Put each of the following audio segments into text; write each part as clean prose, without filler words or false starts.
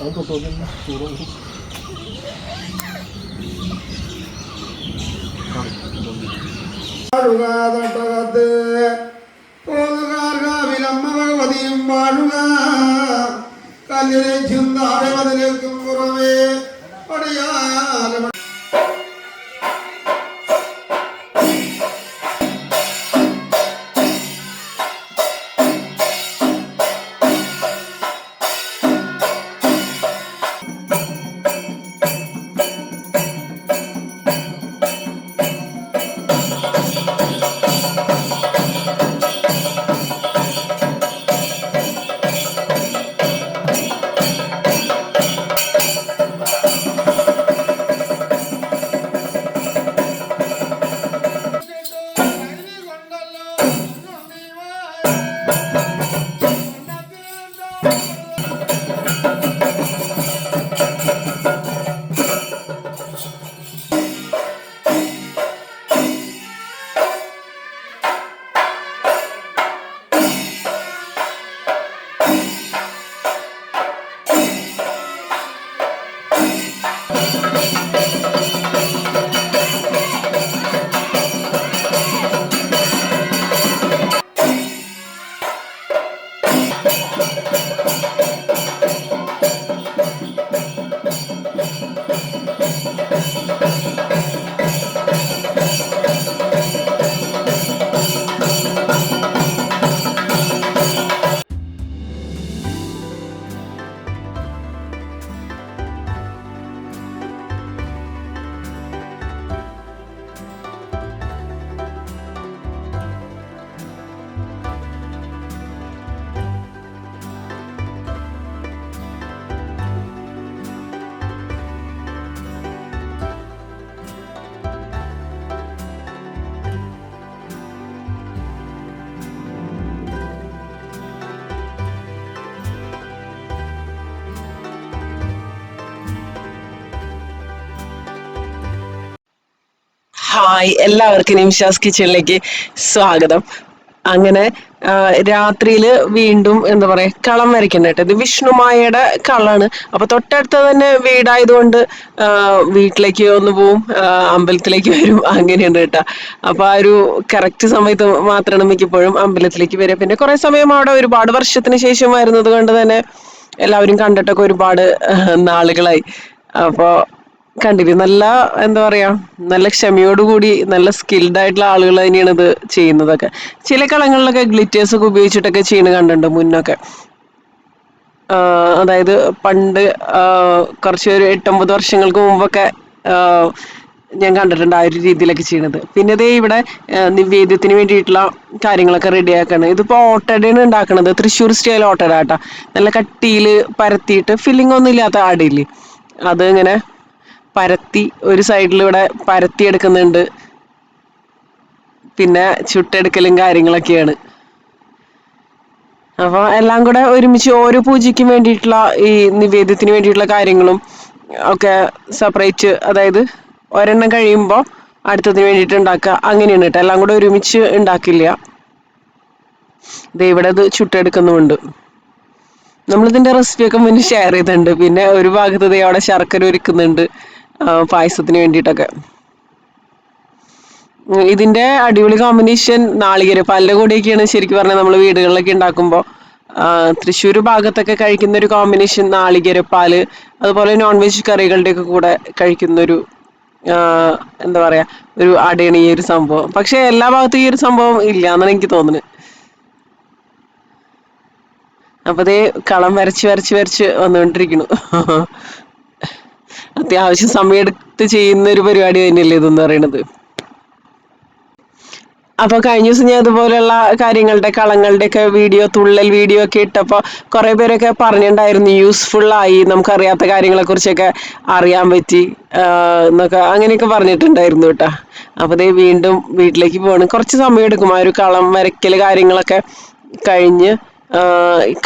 ഭഗവതിയും വാഴുക കല്ലിലേക്കും താഴെ മതിലേക്കും പുറമേ പടിയാല ഹായ്, എല്ലാവർക്കും നിമിഷാസ് കിച്ചണിലേക്ക് സ്വാഗതം. അങ്ങനെ രാത്രിയില് വീണ്ടും എന്താ പറയാ കളം വരയ്ക്കണ്ട കേട്ടോ. ഇത് വിഷ്ണുമായയുടെ കളാണ്. അപ്പൊ തൊട്ടടുത്ത് തന്നെ വീടായതുകൊണ്ട് വീട്ടിലേക്ക് ഒന്ന് പോവും, അമ്പലത്തിലേക്ക് വരും, അങ്ങനെയുണ്ട് കേട്ടോ. അപ്പൊ ആ ഒരു കറക്റ്റ് സമയത്ത് മാത്രമാണ് മിക്കപ്പോഴും അമ്പലത്തിലേക്ക് വരിക. പിന്നെ കുറെ സമയം അവിടെ ഒരുപാട് വർഷത്തിന് ശേഷം വരുന്നത് കൊണ്ട് തന്നെ എല്ലാവരും കണ്ടിട്ടൊക്കെ ഒരുപാട് നാളുകളായി. അപ്പൊ കണ്ടില്ലേ, നല്ല എന്താ പറയാ നല്ല ക്ഷമയോടുകൂടി നല്ല സ്കിൽഡ് ആയിട്ടുള്ള ആളുകൾ തന്നെയാണ് ഇത് ചെയ്യുന്നതൊക്കെ. ചില കളങ്ങളിലൊക്കെ ഗ്ലിറ്റേഴ്സ് ഒക്കെ ഉപയോഗിച്ചിട്ടൊക്കെ ചെയ്യുന്നത് കണ്ടിട്ടുണ്ട് മുന്നൊക്കെ. അതായത് പണ്ട് കുറച്ച് ഒരു 8-9 വർഷങ്ങൾക്ക് മുമ്പൊക്കെ ഞാൻ കണ്ടിട്ടുണ്ട് ആ ഒരു രീതിയിലൊക്കെ ചെയ്യണത്. പിന്നെ ഇതേ ഇവിടെ നിവേദ്യത്തിന് വേണ്ടിയിട്ടുള്ള കാര്യങ്ങളൊക്കെ റെഡിയാക്കാണ്. ഇതിപ്പോ ഓട്ടടയാണ് ഉണ്ടാക്കണത്. തൃശ്ശൂർ സ്റ്റൈൽ ഓട്ടട കേട്ടാ. നല്ല കട്ടിയിൽ പരത്തിയിട്ട് ഫില്ലിംഗ് ഒന്നും ഇല്ലാത്ത ആടയില്ലേ, അത് ഇങ്ങനെ പരത്തി ഒരു സൈഡിലൂടെ പരത്തി എടുക്കുന്നുണ്ട്. പിന്നെ ചുട്ടെടുക്കലും കാര്യങ്ങളൊക്കെയാണ്. അപ്പൊ എല്ലാം കൂടെ ഒരുമിച്ച് ഓരോ പൂജയ്ക്കും വേണ്ടിയിട്ടുള്ള ഈ നിവേദ്യത്തിന് വേണ്ടിയിട്ടുള്ള കാര്യങ്ങളും ഒക്കെ സെപ്പറേറ്റ്, അതായത് ഒരെണ്ണം കഴിയുമ്പോൾ അടുത്തതിന് വേണ്ടിയിട്ട് ഉണ്ടാക്കുക, അങ്ങനെയാണ് കേട്ടോ. എല്ലാം കൂടെ ഒരുമിച്ച് ഉണ്ടാക്കില്ല. ഇത് ഇവിടെ ഇത് ചുട്ടെടുക്കുന്നുമുണ്ട്. നമ്മളിതിന്റെ റെസിപ്പിയൊക്കെ മുന്നേ ഷെയർ ചെയ്തിട്ടുണ്ട്. പിന്നെ ഒരു ഭാഗത്ത് അവിടെ ശർക്കര ഒരുക്കുന്നുണ്ട് പായസത്തിന് വേണ്ടിയിട്ടൊക്കെ. ഇതിന്റെ അടിപൊളി കോമ്പിനേഷൻ നാളികേരപ്പാലിന്റെ കൂടെയൊക്കെയാണ് ശരിക്കും പറഞ്ഞാൽ നമ്മൾ വീടുകളിലൊക്കെ ഉണ്ടാക്കുമ്പോൾ. തൃശ്ശൂർ ഭാഗത്തൊക്കെ കഴിക്കുന്ന ഒരു കോമ്പിനേഷൻ നാളികേരപ്പാല്, അതുപോലെ നോൺ വെജ് കറികളുടെ ഒക്കെ കൂടെ കഴിക്കുന്നൊരു എന്താ പറയാ ഒരു അടയാണ് ഈ ഒരു സംഭവം. പക്ഷെ എല്ലാ ഭാഗത്തും ഈ ഒരു സംഭവം ഇല്ല എന്നാണ് എനിക്ക് തോന്നുന്നത്. അപ്പൊ അതേ കളം വരച്ച് വരച്ച് വരച്ച് വന്നുകൊണ്ടിരിക്കുന്നു. അത്യാവശ്യം സമയമെടുത്ത് ചെയ്യുന്ന ഒരു പരിപാടി തന്നെയല്ലേ ഇതെന്ന് പറയുന്നത്. അപ്പൊ കഴിഞ്ഞ ദിവസം ഞാൻ ഇതുപോലെയുള്ള കാര്യങ്ങളുടെ കളങ്ങളുടെ ഒക്കെ വീഡിയോ, തുള്ളൽ വീഡിയോ ഒക്കെ ഇട്ടപ്പോൾ കുറെ പേരൊക്കെ പറഞ്ഞിട്ടുണ്ടായിരുന്നു യൂസ്ഫുൾ ആയി, നമുക്കറിയാത്ത കാര്യങ്ങളെ കുറിച്ചൊക്കെ അറിയാൻ പറ്റി എന്നൊക്കെ അങ്ങനെയൊക്കെ പറഞ്ഞിട്ടുണ്ടായിരുന്നു കേട്ടാ. അപ്പൊ ദേ വീണ്ടും വീട്ടിലേക്ക് പോകണം. കുറച്ച് സമയം എടുക്കും ആ ഒരു കളം വരയ്ക്കൽ കാര്യങ്ങളൊക്കെ കഴിഞ്ഞ്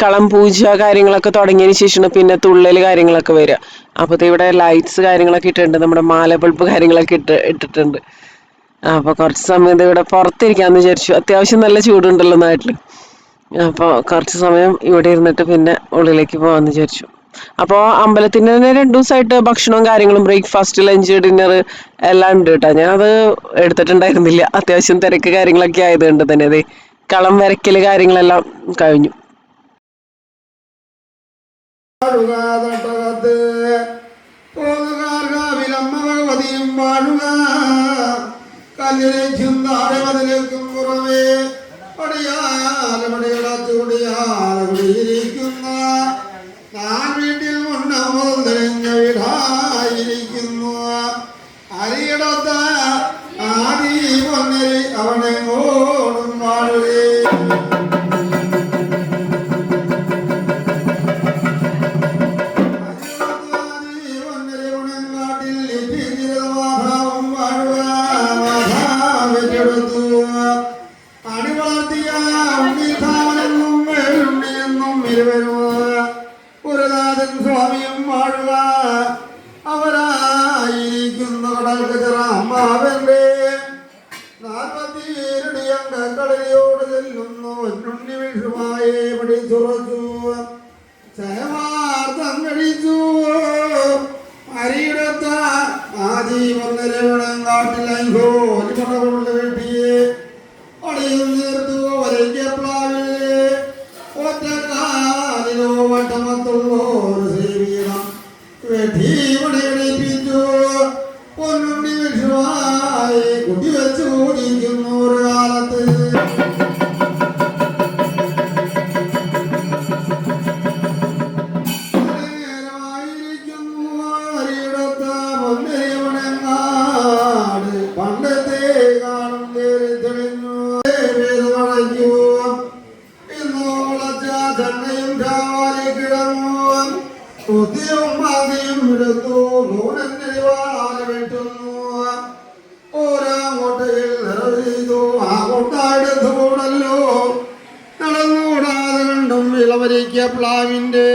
കളം പൂജ കാര്യങ്ങളൊക്കെ തുടങ്ങിയതിന് ശേഷമാണ് പിന്നെ തുള്ളൽ കാര്യങ്ങളൊക്കെ വരിക. അപ്പൊ ഇവിടെ ലൈറ്റ്സ് കാര്യങ്ങളൊക്കെ ഇട്ടിട്ടുണ്ട്, നമ്മുടെ മാല ബൾബ് കാര്യങ്ങളൊക്കെ ഇട്ടിട്ടുണ്ട്. അപ്പൊ കുറച്ച് സമയം ഇവിടെ പുറത്തിരിക്കാന്ന് വിചാരിച്ചു. അത്യാവശ്യം നല്ല ചൂടുണ്ടല്ലോ നാട്ടില്. അപ്പൊ കുറച്ച് സമയം ഇവിടെ ഇരുന്നിട്ട് പിന്നെ ഉള്ളിലേക്ക് പോവാന്ന് വിചാരിച്ചു. അപ്പോൾ അമ്പലത്തിന് തന്നെ 2 ദിവസമായിട്ട് ഭക്ഷണവും കാര്യങ്ങളും ബ്രേക്ക്ഫാസ്റ്റ് ലഞ്ച് ഡിന്നർ എല്ലാം ഉണ്ട് കേട്ടോ. ഞാനത് എടുത്തിട്ടുണ്ടായിരുന്നില്ല, അത്യാവശ്യം തിരക്ക് കാര്യങ്ങളൊക്കെ ആയതുകൊണ്ട് തന്നെ. അതെ, കളം വരയ്ക്കല് കാര്യങ്ങളെല്ലാം കഴിഞ്ഞു. തട്ടകത്ത് പോകുകാർഗാവിലമ്മ ഭഗവതിയും വാഴുക. കല്ലിലേക്കും താഴെ മതിലേക്കും പുറമേ പടിയാലപടികളച്ചുടിയാലകുടിയിരിക്കുന്ന ഞാൻ വീട്ടിൽ മുന്നമുതൽ തെളിഞ്ഞ വീടായിരിക്കുന്നു. അരിയിടത്ത ആദി പൊന്നരി അവനെങ്ങോടും വാഴുകേ. ഗുരുനാഥൻ സ്വാമിയും വാഴുക. അവരായിരിക്കുന്ന കടൽക്കച്ചറാമാവന്റെ 47 അംഗക്കളിയോട് ചെല്ലുന്നു. ഉണ്ണി വിഷുമായി പിടിച്ചുറച്ചു ചരമാർത്ഥം കഴിച്ചു. അരിയിടത്ത ആജീവന്നരവണം കാട്ടിലൈകോലിമണകൊണ്ട് വെട്ടിയെ അടിയും തീർത്തു വരയ്ക്കപ്ലാവിലെ ഒറ്റക്കാലിലോ വട്ടമത്തുള്ളോർ സേവീണം വെട്ടി മണിയടിപ്പിച്ചു. പൊന്നുണ്ണി വിഷുവായി കുട്ടിവെച്ചു കൂടിയിരിക്കുന്നു ഒരു കാലത്ത്. പണ്ടത്തെ കാണും തെളിഞ്ഞു വേദമണയ്ക്കൂ. ഇന്നോ വിളച്ച ചെന്നയും ചാവാലി കിടങ്ങു. ബുദ്ധിയും ആദ്യം എടുത്തു നൂനന്റെ വാള വെട്ടുന്നു. ഓരോ കോട്ടയിൽ നിറവെയ്തു ആ കൊട്ടായെടുത്തു കൂടല്ലോ. നടന്നുകൂടാതെ കണ്ടും വിളവരിക്ക പ്ലാവിന്റെ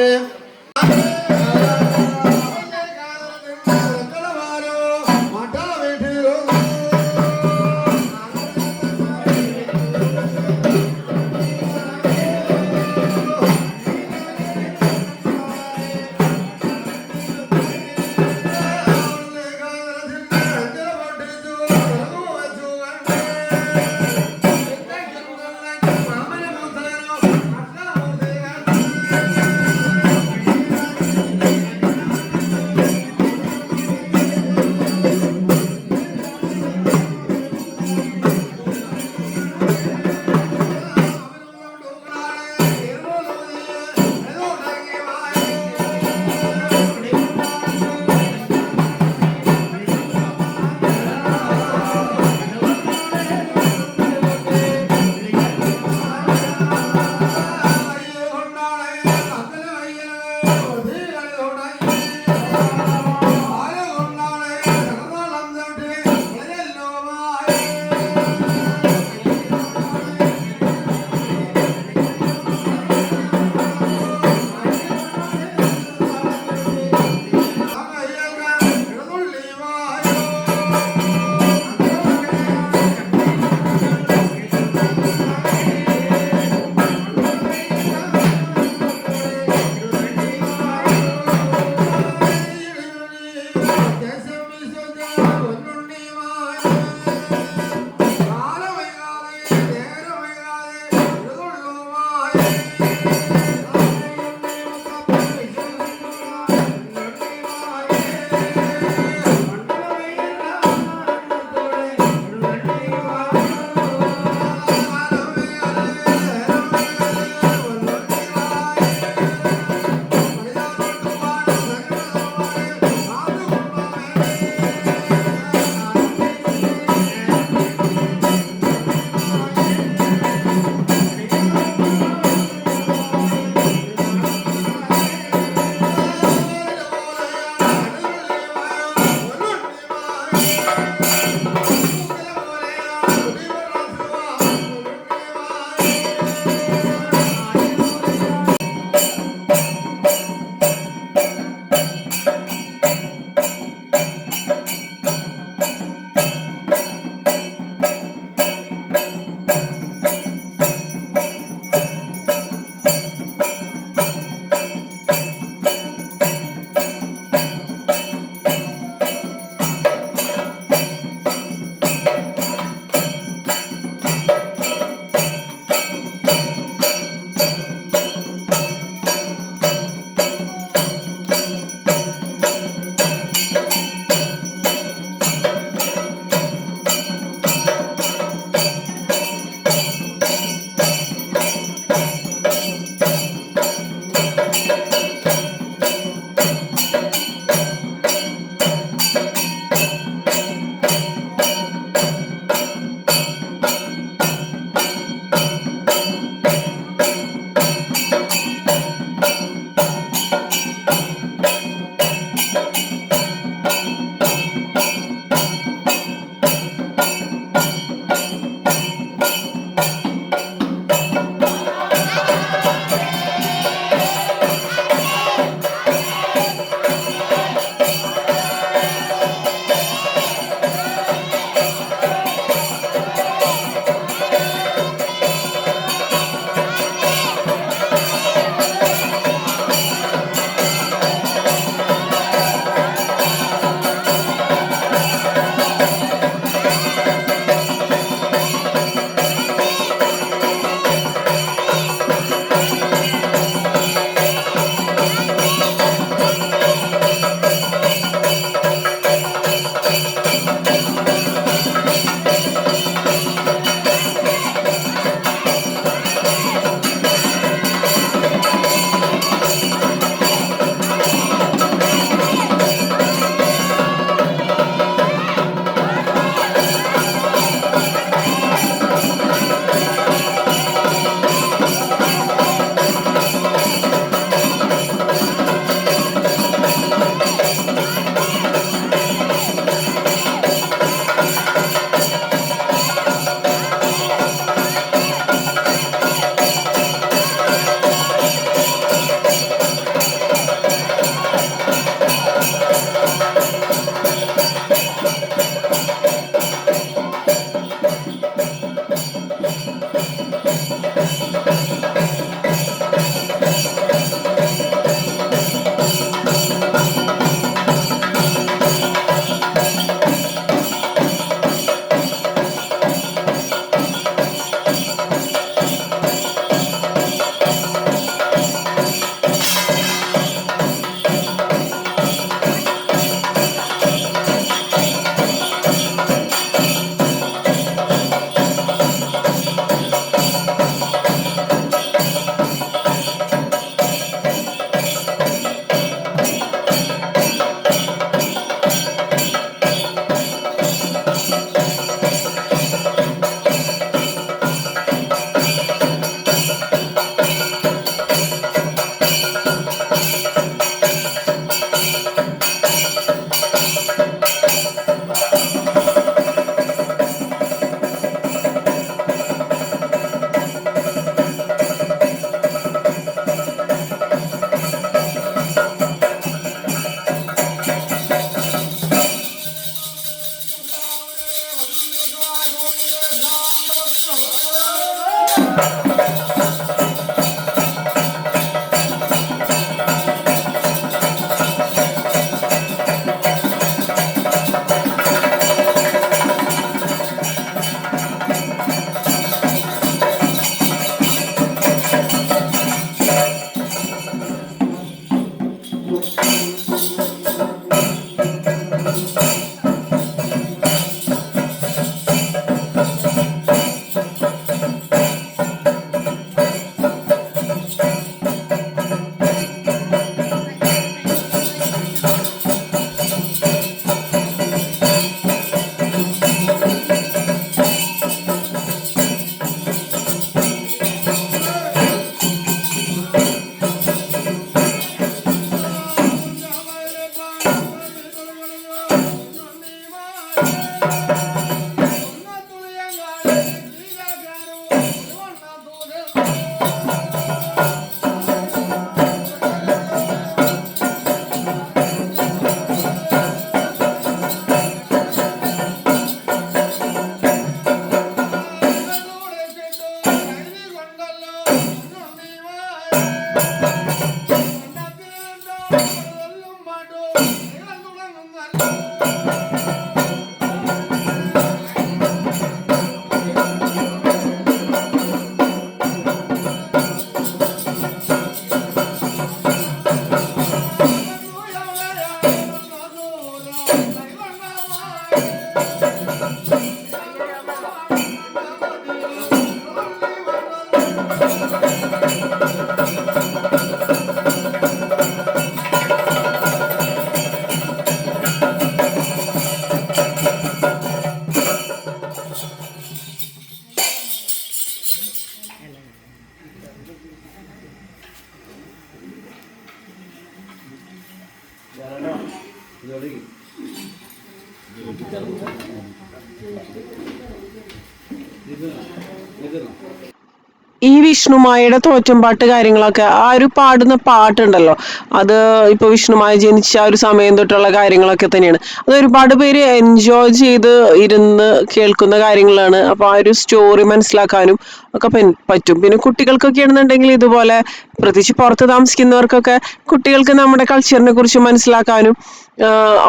ഈ വിഷ്ണുമായയുടെ തോറ്റംപാട്ട് കാര്യങ്ങളൊക്കെ ആ ഒരു പാടുന്ന പാട്ടുണ്ടല്ലോ, അത് ഇപ്പൊ വിഷ്ണുമായ ജനിച്ച ആ ഒരു സമയം തൊട്ടുള്ള കാര്യങ്ങളൊക്കെ തന്നെയാണ്. അത് ഒരുപാട് പേര് എൻജോയ് ചെയ്ത് ഇരുന്ന് കേൾക്കുന്ന കാര്യങ്ങളാണ്. അപ്പൊ ആ ഒരു സ്റ്റോറി മനസ്സിലാക്കാനും ഒക്കെ പറ്റും. പിന്നെ കുട്ടികൾക്കൊക്കെ ആണെന്നുണ്ടെങ്കിൽ ഇതുപോലെ, പ്രത്യേകിച്ച് പുറത്ത് താമസിക്കുന്നവർക്കൊക്കെ കുട്ടികൾക്ക് നമ്മുടെ കൾച്ചറിനെ കുറിച്ച് മനസ്സിലാക്കാനും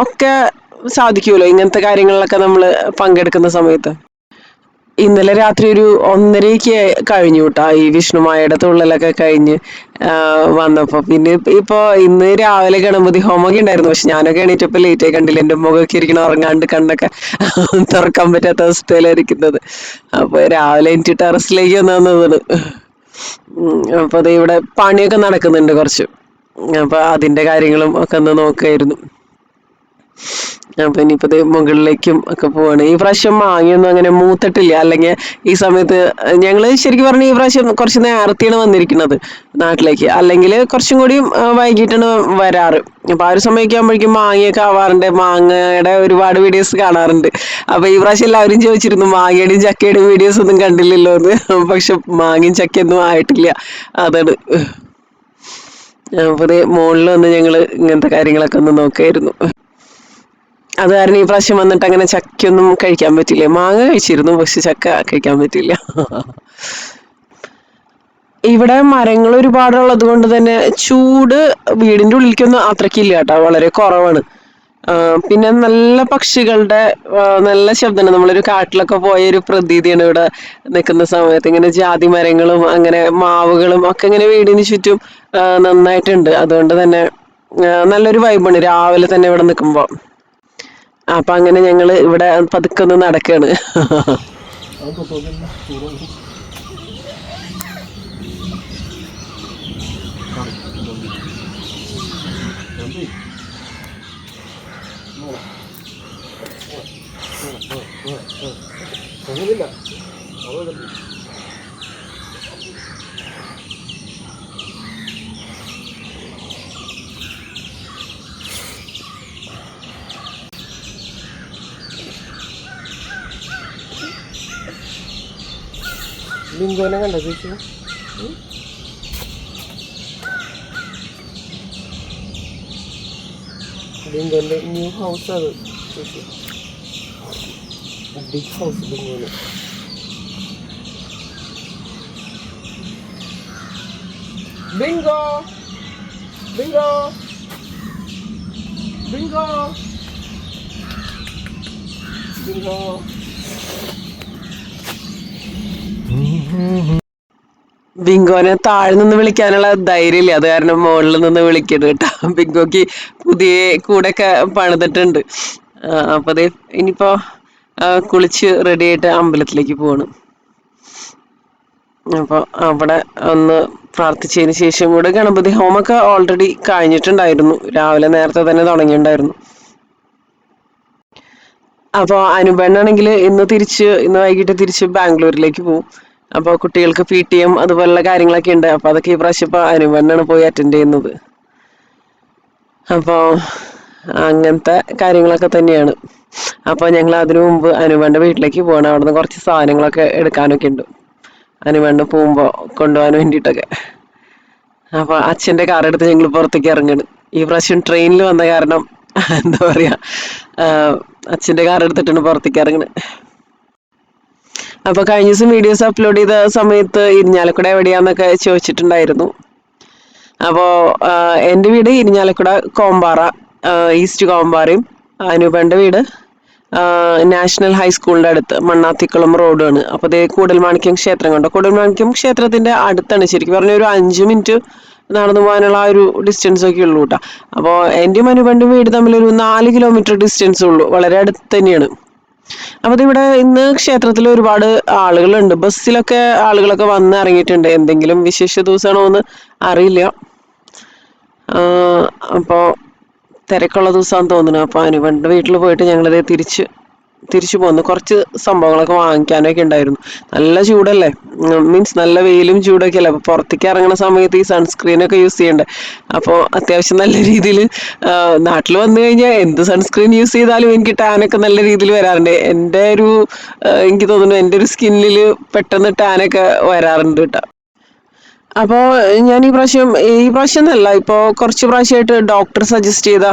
ഒക്കെ സാധിക്കുമല്ലോ ഇങ്ങനത്തെ കാര്യങ്ങളിലൊക്കെ നമ്മൾ പങ്കെടുക്കുന്ന സമയത്ത്. ഇന്നലെ രാത്രി ഒരു 1:30 കഴിഞ്ഞു കേട്ടാ ഈ വിഷ്ണുമായയുടെ തുള്ളലൊക്കെ കഴിഞ്ഞ് വന്നപ്പോ. പിന്നെ ഇപ്പൊ ഇന്ന് രാവിലെ ഗണപതി ഹോമൊക്കെ ഉണ്ടായിരുന്നു. പക്ഷെ ഞാനൊക്കെ എണീറ്റപ്പോ ലേറ്റ് ആയി, കണ്ടില്ല എന്റെ മുഖമൊക്കെ ഇരിക്കണം ഉറങ്ങാണ്ട്, കണ്ണൊക്കെ തുറക്കാൻ പറ്റാത്ത അവസ്ഥയിലായിരിക്കുന്നത്. അപ്പൊ രാവിലെ എനിക്ക് ടെറസിലേക്ക് വന്നതാണ്. അപ്പൊ അത് ഇവിടെ പണിയൊക്കെ നടക്കുന്നുണ്ട് കുറച്ച്. അപ്പൊ അതിന്റെ കാര്യങ്ങളും ഒക്കെ ഒന്ന് നോക്കായിരുന്നു. അപ്പൊ ഇനിയിപ്പോ മുകളിലേക്കും ഒക്കെ പോവാണ്. ഈ പ്രാവശ്യം മാങ്ങയൊന്നും അങ്ങനെ മൂത്തിട്ടില്ല. അല്ലെങ്കിൽ ഈ സമയത്ത് ഞങ്ങള് ശരിക്കും പറഞ്ഞ ഈ പ്രാവശ്യം കുറച്ച് നേരത്തെയാണ് വന്നിരിക്കുന്നത് നാട്ടിലേക്ക്. അല്ലെങ്കിൽ കുറച്ചും കൂടി വൈകിട്ടാണ് വരാറ്. അപ്പൊ ആ ഒരു സമയമൊക്കെ ആകുമ്പോഴേക്കും മാങ്ങയൊക്കെ ആവാറുണ്ട്. മാങ്ങയുടെ ഒരുപാട് വീഡിയോസ് കാണാറുണ്ട്. അപ്പൊ ഈ പ്രാവശ്യം എല്ലാവരും ചോദിച്ചിരുന്നു മാങ്ങയുടെയും ചക്കയുടെയും വീഡിയോസ് ഒന്നും കണ്ടില്ലല്ലോ എന്ന്. പക്ഷെ മാങ്ങയും ചക്കയൊന്നും ആയിട്ടില്ല. അതാണ്. അപ്പൊ മുകളിൽ വന്ന് ഞങ്ങള് ഇങ്ങനത്തെ കാര്യങ്ങളൊക്കെ ഒന്ന് നോക്കായിരുന്നു. അത് കാരണം ഈ പ്രാവശ്യം വന്നിട്ട് അങ്ങനെ ചക്കയൊന്നും കഴിക്കാൻ പറ്റില്ല. മാങ്ങ കഴിച്ചിരുന്നു, പക്ഷെ ചക്ക കഴിക്കാൻ പറ്റില്ല. ഇവിടെ മരങ്ങൾ ഒരുപാടുള്ളത് കൊണ്ട് തന്നെ ചൂട് വീടിന്റെ ഉള്ളിലേക്കൊന്നും അത്രയ്ക്കില്ല കേട്ടോ, വളരെ കുറവാണ്. പിന്നെ നല്ല പക്ഷികളുടെ നല്ല ശബ്ദമാണ്. നമ്മളൊരു കാട്ടിലൊക്കെ പോയ ഒരു പ്രതീതിയാണ് ഇവിടെ നിൽക്കുന്ന സമയത്ത്. ഇങ്ങനെ ജാതി മരങ്ങളും അങ്ങനെ മാവുകളും ഒക്കെ ഇങ്ങനെ വീടിന് ചുറ്റും നന്നായിട്ടുണ്ട്. അതുകൊണ്ട് തന്നെ നല്ലൊരു വൈബാണ് രാവിലെ തന്നെ ഇവിടെ നിൽക്കുമ്പോൾ. അപ്പൊ അങ്ങനെ ഞങ്ങള് ഇവിടെ പതുക്കെ ഒന്ന് നടക്കാണ്. ലിംഗോനെ കണ്ടോ ചേച്ചി? ലിംഗോന്റെ ന്യൂ ഹൗസ് അത് ചേച്ചി, ബിഗ് ഹൗസ് ലിംഗോന്. Bingo bingo bingo bingo. ബിങ്കോനെ താഴെ നിന്ന് വിളിക്കാനുള്ള ധൈര്യമില്ല, അത് കാരണം മുകളിൽ നിന്ന് വിളിക്കരുത് കേട്ടോ. ബിങ്കോക്ക് പുതിയ കൂടൊക്കെ പണിതിട്ടുണ്ട്. അപ്പൊ അതെ ഇനിയിപ്പോ കുളിച്ച് റെഡി ആയിട്ട് അമ്പലത്തിലേക്ക് പോവാണ്. അപ്പൊ അവിടെ ഒന്ന് പ്രാർത്ഥിച്ചതിന് ശേഷം കൂടെ ഗണപതി ഹോമൊക്കെ ഓൾറെഡി കഴിഞ്ഞിട്ടുണ്ടായിരുന്നു, രാവിലെ നേരത്തെ തന്നെ തുടങ്ങിയിട്ടുണ്ടായിരുന്നു. അപ്പോൾ അനുപെണ്ണാണെങ്കിൽ ഇന്ന് വൈകിട്ട് തിരിച്ച് ബാംഗ്ലൂരിലേക്ക് പോകും. അപ്പോൾ കുട്ടികൾക്ക് PTM അതുപോലുള്ള കാര്യങ്ങളൊക്കെ ഉണ്ട്. അപ്പോൾ അതൊക്കെ ഈ പ്രാവശ്യം ഇപ്പോൾ അനുപെണ്ണാണ് പോയി അറ്റൻഡ് ചെയ്യുന്നത്. അപ്പോൾ അങ്ങനത്തെ കാര്യങ്ങളൊക്കെ തന്നെയാണ്. അപ്പോൾ ഞങ്ങൾ അതിനു മുമ്പ് അനുപെണ്ണന്റെ വീട്ടിലേക്ക് പോകണം. അവിടുന്ന് കുറച്ച് സാധനങ്ങളൊക്കെ എടുക്കാനൊക്കെ ഉണ്ട് അനുപെണ്ണ് പോകുമ്പോൾ കൊണ്ടുപോകാൻ വേണ്ടിയിട്ടൊക്കെ. അപ്പോൾ അച്ഛൻ്റെ കാർ എടുത്ത് ഞങ്ങൾ പുറത്തേക്ക് ഇറങ്ങണ്. ഈ പ്രാവശ്യം ട്രെയിനിൽ വന്ന കാരണം എന്താ പറയാ, അച്ഛൻ്റെ കാർ എടുത്തിട്ടാണ് പുറത്തേക്ക് ഇറങ്ങണത്. അപ്പൊ കഴിഞ്ഞ ദിവസം വീഡിയോസ് അപ്ലോഡ് ചെയ്ത സമയത്ത് ഇരിഞ്ഞാലക്കുട എവിടെയാന്നൊക്കെ ചോദിച്ചിട്ടുണ്ടായിരുന്നു. അപ്പോ എൻ്റെ വീട് ഇരിഞ്ഞാലക്കുട കോമ്പാറ, ഈസ്റ്റ് കോമ്പാറയും അനൂപന്റെ വീട് നാഷണൽ ഹൈസ്കൂളിന്റെ അടുത്ത് മണ്ണാത്തിക്കുളം റോഡാണ്. അപ്പൊ അതേ കൂടൽമാണിക്യം ക്ഷേത്രം കണ്ടോ, കൂടൽമാണിക്യം ക്ഷേത്രത്തിന്റെ അടുത്താണ്. ശരിക്കും പറഞ്ഞ ഒരു 5 മിനിറ്റ് നടന്നു പോകാനുള്ള ആ ഒരു ഡിസ്റ്റൻസ് ഒക്കെ ഉള്ളൂ കേട്ടോ. അപ്പോൾ എൻ്റെയും അനുപന്റെ വീട് തമ്മിൽ ഒരു 4 കിലോമീറ്റർ ഡിസ്റ്റൻസ് ഉള്ളൂ, വളരെ അടുത്ത് തന്നെയാണ്. അപ്പൊ ഇവിടെ ഇന്ന് ക്ഷേത്രത്തിൽ ഒരുപാട് ആളുകളുണ്ട്, ബസ്സിലൊക്കെ ആളുകളൊക്കെ വന്ന് ഇറങ്ങിയിട്ടുണ്ട്. എന്തെങ്കിലും വിശേഷ ദിവസമാണോ എന്ന് അറിയില്ല. അപ്പോ തിരക്കുള്ള ദിവസമാണെന്ന് തോന്നുന്നു. അപ്പൊ അനുപന്റെ വീട്ടിൽ പോയിട്ട് ഞങ്ങളിത് തിരിച്ചു പോന്നു. കുറച്ച് സംഭവങ്ങളൊക്കെ വാങ്ങിക്കാനൊക്കെ ഉണ്ടായിരുന്നു. നല്ല ചൂടല്ലേ, മീൻസ് നല്ല വെയിലും ചൂടൊക്കെ അല്ലേ. അപ്പൊ പുറത്തേക്ക് ഇറങ്ങുന്ന സമയത്ത് ഈ സൺസ്ക്രീനൊക്കെ യൂസ് ചെയ്യണ്ടേ. അപ്പോൾ അത്യാവശ്യം നല്ല രീതിയിൽ നാട്ടിൽ വന്നു കഴിഞ്ഞാൽ എന്ത് സൺസ്ക്രീൻ യൂസ് ചെയ്താലും എനിക്ക് ടാനൊക്കെ നല്ല രീതിയിൽ വരാറുണ്ട്. എനിക്ക് തോന്നുന്നു എൻ്റെ ഒരു സ്കിന്നിൽ പെട്ടെന്ന് ടാനൊക്കെ വരാറുണ്ട് കേട്ടോ. അപ്പോൾ ഞാൻ ഈ പ്രാവശ്യം എന്നല്ല, ഇപ്പോൾ കുറച്ച് പ്രാവശ്യമായിട്ട് ഡോക്ടർ സജസ്റ്റ് ചെയ്ത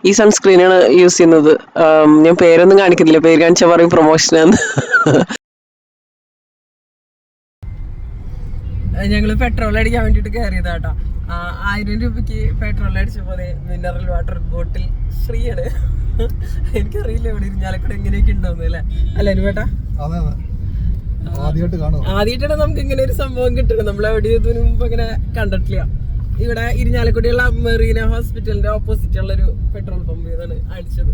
ഈ സൺസ്ക്രീനാണ് യൂസ് ചെയ്യുന്നത്. ഞാൻ പേരൊന്നും കാണിക്കുന്നില്ല, പേര് കാണിച്ചാൽ പറയും പ്രൊമോഷനാണ്. ഞങ്ങൾ പെട്രോൾ അടിക്കാൻ വേണ്ടിയിട്ട് കയറിയതാട്ടോ. 1000 രൂപയ്ക്ക് പെട്രോൾ അടിച്ചപ്പോൾ മിനറൽ വാട്ടർ ബോട്ടിൽ ഫ്രീ ആണ്. എനിക്കറിയില്ല ഇവിടെ ഇരിഞ്ഞാലക്കുട എങ്ങനെയൊക്കെ ഉണ്ടോന്ന് അല്ലേ അനുപേട്ടാ. ആദ്യമായിട്ടാണ് നമുക്ക് ഇങ്ങനെ ഒരു സംഭവം കിട്ടുന്നത്. നമ്മൾ എവിടെയും ഇതിനു മുമ്പ് അങ്ങനെ കണ്ടിട്ടില്ല. ഇവിടെ ഇരിഞ്ഞാലക്കുടിയുള്ള മെറീന ഹോസ്പിറ്റലിന്റെ ഓപ്പോസിറ്റ് ഉള്ള ഒരു പെട്രോൾ പമ്പ് ഇതാണ് അടിച്ചത്.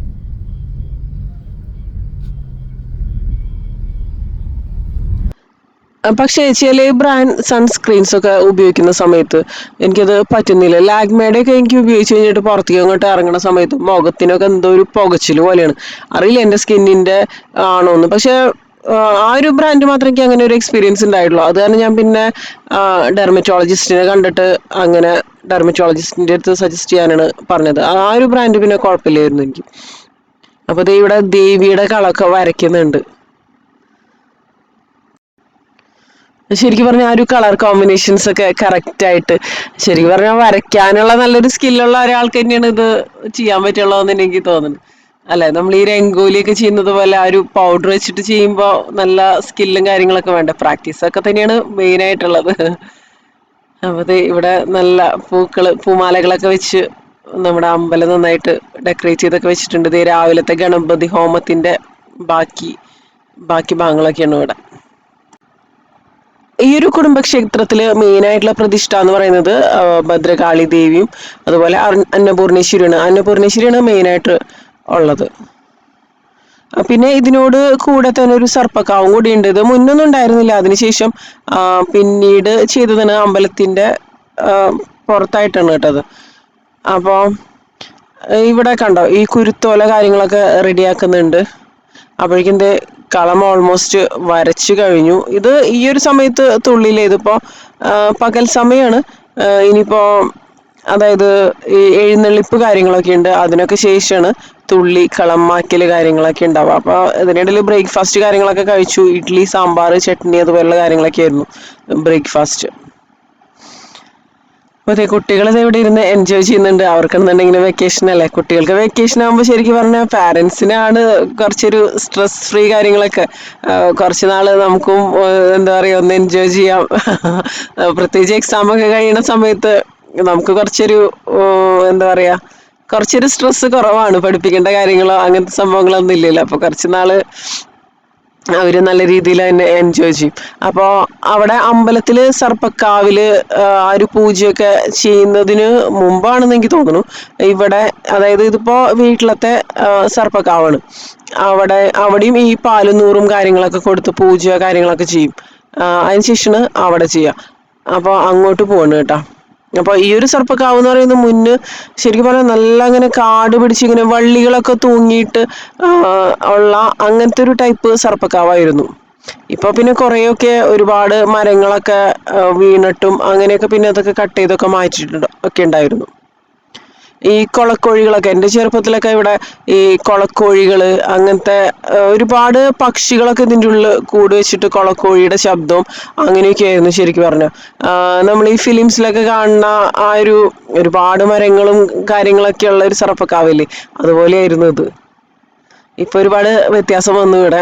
പക്ഷേ ചില ബ്രാൻഡ് സൺസ്ക്രീൻസ് ഒക്കെ ഉപയോഗിക്കുന്ന സമയത്ത് എനിക്കത് പറ്റുന്നില്ല. ലാഗ്മേയുടെ ഒക്കെ എനിക്ക് ഉപയോഗിച്ച് കഴിഞ്ഞിട്ട് പുറത്തേക്ക് അങ്ങോട്ട് ഇറങ്ങുന്ന സമയത്ത് മുഖത്തിനൊക്കെ എന്തോ ഒരു പുകച്ചിൽ പോലെയാണ്. അറിയില്ല എൻ്റെ സ്കിന്നിൻ്റെ ആണോന്ന്. പക്ഷെ ആ ഒരു ബ്രാൻഡ് മാത്രമേ എനിക്ക് അങ്ങനെ ഒരു എക്സ്പീരിയൻസ് ഉണ്ടായിട്ടുള്ളൂ. അത് കാരണം ഞാൻ പിന്നെ ഡെർമറ്റോളജിസ്റ്റിനെ കണ്ടിട്ട് അങ്ങനെ ഡെർമറ്റോളജിസ്റ്റിൻ്റെ അടുത്ത് സജസ്റ്റ് ചെയ്യാനാണ് പറഞ്ഞത്. ആ ഒരു ബ്രാൻഡ് പിന്നെ കുഴപ്പമില്ലായിരുന്നു എനിക്ക്. അപ്പോൾ ഇവിടെ ദേവിയുടെ കളൊക്കെ വരയ്ക്കുന്നുണ്ട്. ശരിക്കും പറഞ്ഞാൽ ആ ഒരു കളർ കോമ്പിനേഷൻസ് ഒക്കെ കറക്റ്റ് ആയിട്ട് ശരിക്കും പറഞ്ഞാൽ വരയ്ക്കാനുള്ള നല്ലൊരു സ്കില്ലുള്ള ഒരാൾക്ക് തന്നെയാണ് ഇത് ചെയ്യാൻ പറ്റുള്ളൂ എന്ന് എനിക്ക് തോന്നുന്നു. അല്ലെ, നമ്മൾ ഈ രംഗോലിയൊക്കെ ചെയ്യുന്നത് പോലെ ആ ഒരു പൗഡർ വെച്ചിട്ട് ചെയ്യുമ്പോൾ നല്ല സ്കില്ലും കാര്യങ്ങളൊക്കെ വേണ്ട, പ്രാക്ടീസ് ഒക്കെ തന്നെയാണ് മെയിൻ ആയിട്ടുള്ളത്. അപ്പോൾ ഇവിടെ നല്ല പൂമാലകളൊക്കെ വെച്ച് നമ്മുടെ അമ്പലം നന്നായിട്ട് ഡെക്കറേറ്റ് ചെയ്തൊക്കെ വെച്ചിട്ടുണ്ട്. ഇത് രാവിലത്തെ ഗണപതി ഹോമത്തിന്റെ ബാക്കി ഭാഗങ്ങളൊക്കെയാണ് ഇവിടെ. ഈ ഒരു കുടുംബക്ഷേത്രത്തില് മെയിൻ ആയിട്ടുള്ള പ്രതിഷ്ഠ എന്ന് പറയുന്നത് ഭദ്രകാളി ദേവിയും അതുപോലെ അന്നപൂർണേശ്വരിയാണ് മെയിൻ ആയിട്ട് ഉള്ളത്. പിന്നെ ഇതിനോട് കൂടെ തന്നെ ഒരു സർപ്പക്കാവും കൂടി ഉണ്ട്. ഇത് മുന്നൊന്നും ഉണ്ടായിരുന്നില്ല, അതിനുശേഷം പിന്നീട് ചെയ്തതാണ്. അമ്പലത്തിന്റെ പുറത്തായിട്ടാണ് കേട്ടത്. അപ്പോൾ ഇവിടെ കണ്ടോ ഈ കുരുത്തോല കാര്യങ്ങളൊക്കെ റെഡിയാക്കുന്നുണ്ട്. അപ്പോഴേക്കും കളം ഓൾമോസ്റ്റ് വരച്ചു കഴിഞ്ഞു. ഇത് ഈ ഒരു സമയത്ത് തുള്ളിയില്ല, ഇതിപ്പോ പകൽ സമയമാണ്. ഇനിയിപ്പോ അതായത് ഈ എഴുന്നള്ളിപ്പ് കാര്യങ്ങളൊക്കെ ഉണ്ട്, അതിനൊക്കെ ശേഷമാണ് തുള്ളി കളം മാക്കല് കാര്യങ്ങളൊക്കെ ഉണ്ടാവുക. അപ്പൊ ഇതിനിടയിൽ ബ്രേക്ക്ഫാസ്റ്റ് കാര്യങ്ങളൊക്കെ കഴിച്ചു. ഇഡ്ഡലി, സാമ്പാർ, ചട്നി അതുപോലുള്ള കാര്യങ്ങളൊക്കെ ആയിരുന്നു ബ്രേക്ക്ഫാസ്റ്റ്. അതെ, കുട്ടികൾ ഇവിടെ ഇരുന്ന് എൻജോയ് ചെയ്യുന്നുണ്ട്. അവർക്കെന്നുണ്ടെങ്കിൽ വെക്കേഷൻ അല്ലേ. കുട്ടികൾക്ക് വെക്കേഷൻ ആകുമ്പോൾ ശരിക്കും പറഞ്ഞാൽ പാരൻസിനാണ് കുറച്ചൊരു സ്ട്രെസ് ഫ്രീ കാര്യങ്ങളൊക്കെ. കുറച്ച് നാൾ നമുക്കും എന്താ പറയുക ഒന്ന് എൻജോയ് ചെയ്യാം. പ്രത്യേകിച്ച് എക്സാം ഒക്കെ കഴിയുന്ന സമയത്ത് നമുക്ക് കുറച്ചൊരു എന്താ പറയാ കുറച്ചൊരു സ്ട്രെസ് കുറവാണ്. പഠിപ്പിക്കേണ്ട കാര്യങ്ങളോ അങ്ങനത്തെ സംഭവങ്ങളൊന്നും ഇല്ലല്ലോ. അപ്പൊ കുറച്ച് നാള് അവര് നല്ല രീതിയിൽ തന്നെ എൻജോയ് ചെയ്യും. അപ്പോൾ അവിടെ അമ്പലത്തില് സർപ്പക്കാവില് ആ ഒരു പൂജയൊക്കെ ചെയ്യുന്നതിന് മുമ്പാണെന്ന് എനിക്ക് തോന്നുന്നു. ഇവിടെ അതായത് ഇതിപ്പോ വീട്ടിലത്തെ സർപ്പക്കാവാണ്. അവിടെയും ഈ പാലും നൂറും കാര്യങ്ങളൊക്കെ കൊടുത്ത് പൂജ കാര്യങ്ങളൊക്കെ ചെയ്യും. അതിനുശേഷമാണ് അവിടെ ചെയ്യുക. അപ്പോൾ അങ്ങോട്ട് പോവാണ് കേട്ടോ. അപ്പൊ ഈ ഒരു സർപ്പക്കാവ് എന്ന് പറയുന്നത് മുന്ന് ശരിക്കും പറഞ്ഞാൽ നല്ല അങ്ങനെ കാട് പിടിച്ച് ഇങ്ങനെ വള്ളികളൊക്കെ തൂങ്ങിയിട്ട് ഉള്ള അങ്ങനത്തെ ഒരു ടൈപ്പ് സർപ്പക്കാവായിരുന്നു. ഇപ്പൊ പിന്നെ കുറെയൊക്കെ ഒരുപാട് മരങ്ങളൊക്കെ വീണിട്ടും അങ്ങനെയൊക്കെ പിന്നെ അതൊക്കെ കട്ട് ചെയ്തൊക്കെ മാറ്റിയിട്ടുണ്ട് ഒക്കെ ഉണ്ടായിരുന്നു. ഈ കൊളക്കോഴികളൊക്കെ എൻ്റെ ചെറുപ്പത്തിലൊക്കെ ഇവിടെ ഈ കൊളക്കോഴികള് അങ്ങനത്തെ ഒരുപാട് പക്ഷികളൊക്കെ ഇതിൻ്റെ ഉള്ളിൽ കൂട് വെച്ചിട്ട് കൊളക്കോഴിയുടെ ശബ്ദവും അങ്ങനെയൊക്കെ ആയിരുന്നു ശരിക്കും പറഞ്ഞ. നമ്മൾ ഈ ഫിലിംസിലൊക്കെ കാണുന്ന ആ ഒരു ഒരുപാട് മരങ്ങളും കാര്യങ്ങളൊക്കെ ഉള്ള ഒരു സർപ്പക്കാവില്ലേ, അതുപോലെയായിരുന്നു ഇത്. ഇപ്പൊ ഒരുപാട് വ്യത്യാസം വന്നു ഇവിടെ.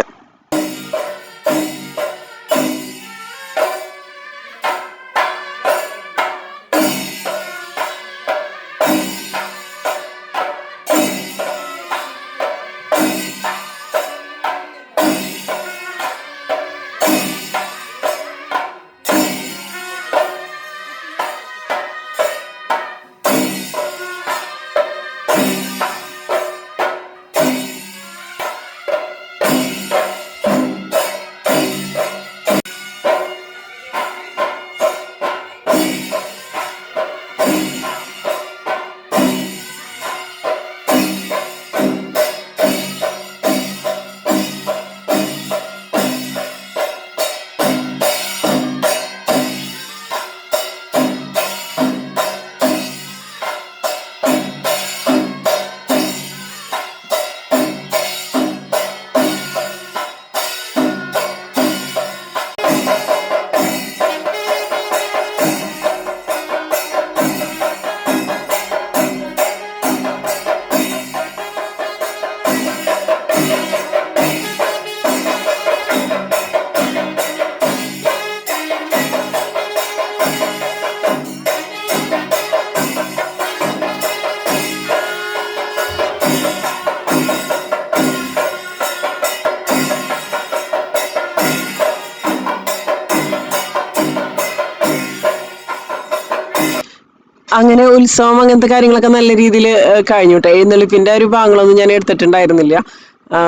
അങ്ങനെ ഉത്സവം അങ്ങനത്തെ കാര്യങ്ങളൊക്കെ നല്ല രീതിയിൽ കഴിഞ്ഞു കേട്ടോ. എഴുന്നള്ളിപ്പിന്റെ ഒരു ഭാഗങ്ങളൊന്നും ഞാൻ എടുത്തിട്ടുണ്ടായിരുന്നില്ല.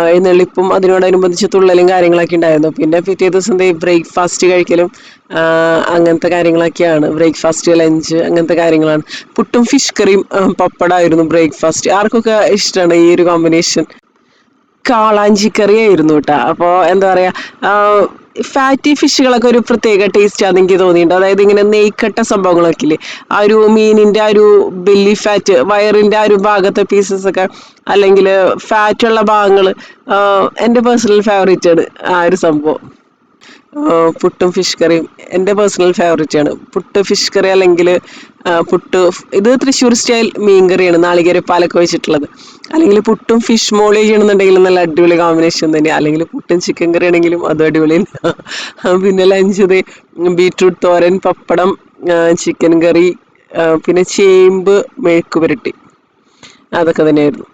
എഴുന്നള്ളിപ്പും അതിനോടനുബന്ധിച്ച് തുള്ളലും കാര്യങ്ങളൊക്കെ ഉണ്ടായിരുന്നു. പിന്നെ പിറ്റേ ദിവസം ബ്രേക്ക്ഫാസ്റ്റ് കഴിക്കലും അങ്ങനത്തെ കാര്യങ്ങളൊക്കെയാണ്. ബ്രേക്ക്ഫാസ്റ്റ് ലഞ്ച് അങ്ങനത്തെ കാര്യങ്ങളാണ്. പുട്ടും ഫിഷ് കറിയും പപ്പടമായിരുന്നു ബ്രേക്ക്ഫാസ്റ്റ്. ആർക്കൊക്കെ ഇഷ്ടമാണ് ഈ ഒരു കോമ്പിനേഷൻ. കാളാഞ്ചിക്കറി ആയിരുന്നു കേട്ടോ. അപ്പോൾ എന്താ പറയാ, ഫാറ്റി ഫിഷുകളൊക്കെ ഒരു പ്രത്യേക ടേസ്റ്റ് ആണെന്ന് എനിക്ക് തോന്നിയിട്ടുണ്ട്. അതായത് ഇങ്ങനെ നെയ്ക്കട്ട സംഭവങ്ങളൊക്കെ ഇല്ലേ, ആ ഒരു മീനിന്റെ ആ ഒരു ബെല്ലി ഫാറ്റ്, വയറിന്റെ ആ ഒരു ഭാഗത്തെ പീസസ് ഒക്കെ അല്ലെങ്കിൽ ഫാറ്റ് ഉള്ള ഭാഗങ്ങൾ എൻ്റെ പേഴ്സണൽ ഫേവറേറ്റ് ആണ് ആ ഒരു സംഭവം. പുട്ടും ഫിഷ് കറിയും എൻ്റെ പേഴ്സണൽ ഫേവറേറ്റ് ആണ്. പുട്ട് ഫിഷ് കറി അല്ലെങ്കിൽ പുട്ട്, ഇത് തൃശ്ശൂർ സ്റ്റൈൽ മീൻ കറിയാണ് നാളികേരപ്പാലൊക്കെ വെച്ചിട്ടുള്ളത്. അല്ലെങ്കിൽ പുട്ടും ഫിഷ് മോളി ചെയ്യണമെന്നുണ്ടെങ്കിൽ നല്ല അടിപൊളി കോമ്പിനേഷൻ തന്നെയാണ്. അല്ലെങ്കിൽ പുട്ടും ചിക്കൻ കറി ആണെങ്കിലും അതും അടിപൊളി. പിന്നെ ലഞ്ച് ബീറ്റ്റൂട്ട് തോരൻ, പപ്പടം, ചിക്കൻ കറി, പിന്നെ ചേമ്പ് മെഴുക്ക് പുരട്ടി, അതൊക്കെ തന്നെയായിരുന്നു.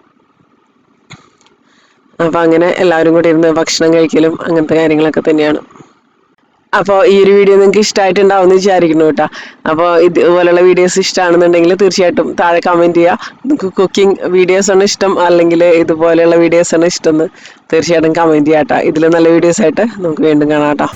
അപ്പൊ അങ്ങനെ എല്ലാവരും കൂടി ഇരുന്ന് ഭക്ഷണം കഴിക്കലും അങ്ങനത്തെ കാര്യങ്ങളൊക്കെ തന്നെയാണ്. അപ്പോൾ ഈ ഒരു വീഡിയോ നിങ്ങൾക്ക് ഇഷ്ടമായിട്ടുണ്ടാവും എന്ന് വിചാരിക്കുന്നു കേട്ടോ. അപ്പോൾ ഇതുപോലെയുള്ള വീഡിയോസ് ഇഷ്ടമാണെന്നുണ്ടെങ്കിൽ തീർച്ചയായിട്ടും താഴെ കമൻറ്റ് ചെയ്യുക. നിങ്ങൾക്ക് കുക്കിംഗ് വീഡിയോസ് ആണ് ഇഷ്ടം അല്ലെങ്കിൽ ഇതുപോലെയുള്ള വീഡിയോസ് ആണ് ഇഷ്ടം എന്ന് തീർച്ചയായിട്ടും കമൻറ്റ് ചെയ്യാം കേട്ടോ. ഇതിൽ നല്ല വീഡിയോസ് ആയിട്ട് നമുക്ക് വീണ്ടും കാണാം കേട്ടോ.